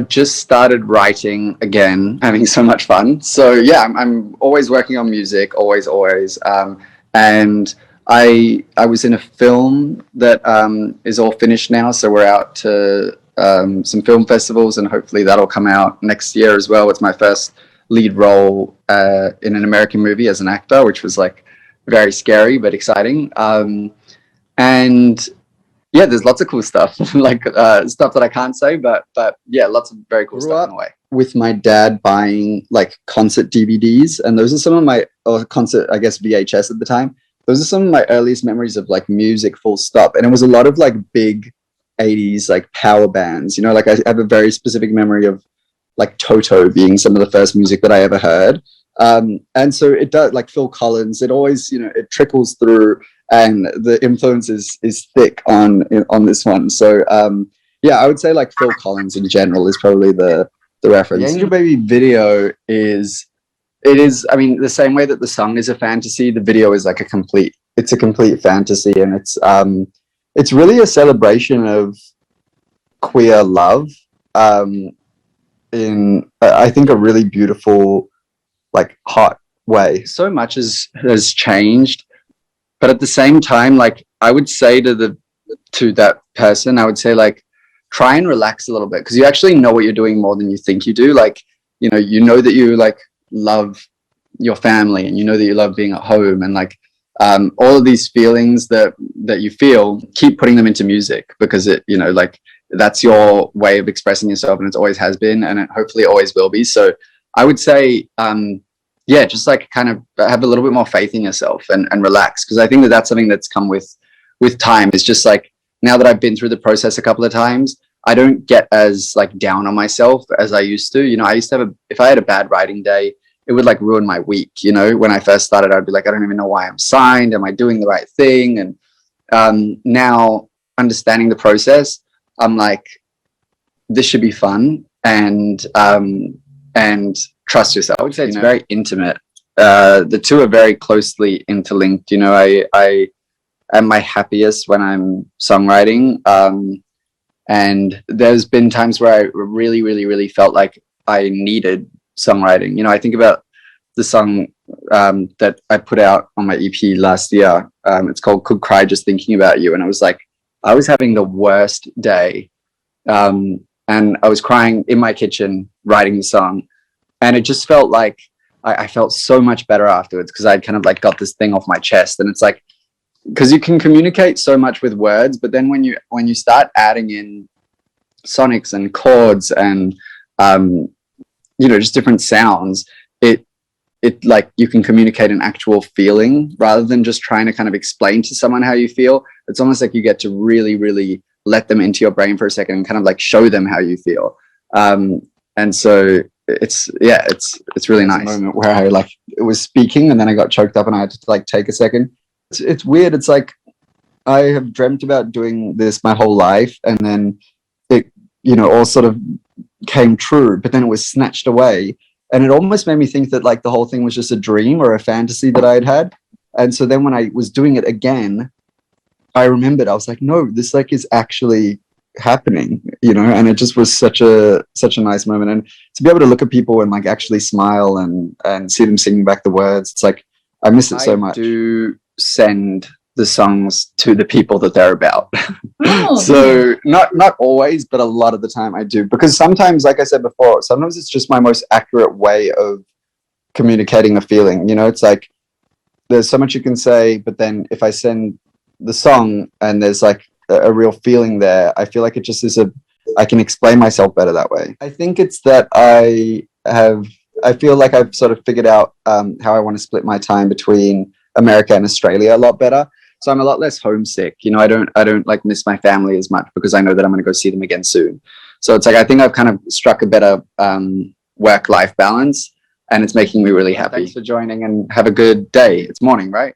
Just started writing again, having so much fun. So yeah, I'm always working on music, always. And I was in a film that is all finished now. So we're out to some film festivals, and hopefully that'll come out next year as well. It's my first lead role in an American movie as an actor, which was like very scary but exciting. And yeah, there's lots of cool stuff, like stuff that I can't say, but yeah, lots of very cool stuff in a way. With my dad buying like concert DVDs, and those are some of my concert, I guess VHS at the time. Those are some of my earliest memories of like music, full stop. And it was a lot of like big 80s like power bands. You know, like I have a very specific memory of like Toto being some of the first music that I ever heard. And so it does, like Phil Collins. It always, you know, it trickles through. And the influence is thick on this one. So yeah, I would say like Phil Collins in general is probably the reference. The Angel Baby video is I mean, the same way that the song is a fantasy, the video is like a complete fantasy, and it's really a celebration of queer love in I think a really beautiful, like, hot way. So much has changed. But at the same time, like, I would say to that person, I would say, like, try and relax a little bit, because you actually know what you're doing more than you think you do. Like, you know that you like love your family, and you know that you love being at home, and like all of these feelings that you feel, keep putting them into music, because it, you know, like, that's your way of expressing yourself, and it always has been, and it hopefully always will be. So I would say yeah, just like kind of have a little bit more faith in yourself and relax. Because I think that that's something that's come with time. It's just like, now that I've been through the process a couple of times, I don't get as like down on myself as I used to. You know, I used to have if I had a bad writing day, it would like ruin my week. You know, when I first started, I'd be like, I don't even know why I'm signed. Am I doing the right thing? And now understanding the process, I'm like, this should be fun, and trust yourself. I would say it's very intimate. The two are very closely interlinked. You know, I am my happiest when I'm songwriting. And there's been times where I really felt like I needed songwriting. You know, I think about the song that I put out on my EP last year. It's called Could Cry Just Thinking About You. And it was like, I was having the worst day. And I was crying in my kitchen writing the song. And it just felt like I felt so much better afterwards, because I'd kind of like got this thing off my chest. And it's like, because you can communicate so much with words, but then when you start adding in sonics and chords and you know, just different sounds, it like, you can communicate an actual feeling rather than just trying to kind of explain to someone how you feel. It's almost like you get to really let them into your brain for a second and kind of like show them how you feel. And so it's really nice. A moment where I like was speaking and then I got choked up and I had to like take a second. It's weird. It's like, I have dreamt about doing this my whole life, and then it, you know, all sort of came true, but then it was snatched away, and it almost made me think that like the whole thing was just a dream or a fantasy that I had. And so then when I was doing it again, I remembered, I was like, no, this like is actually happening, you know. And it just was such a nice moment, and to be able to look at people and like actually smile and see them singing back the words, it's like, I miss it so much. I do send the songs to the people that they're about. Oh. So not always, but a lot of the time I do, because sometimes, like I said before, sometimes it's just my most accurate way of communicating a feeling. You know, it's like, there's so much you can say, but then if I send the song and there's like a real feeling there, I feel like it just is I can explain myself better that way. I think it's that I feel like I've sort of figured out how I want to split my time between America and Australia a lot better. So I'm a lot less homesick. You know, I don't like miss my family as much, because I know that I'm going to go see them again soon. So it's like, I think I've kind of struck a better work-life balance, and it's making me really happy. Thanks for joining, and have a good day. It's morning, right?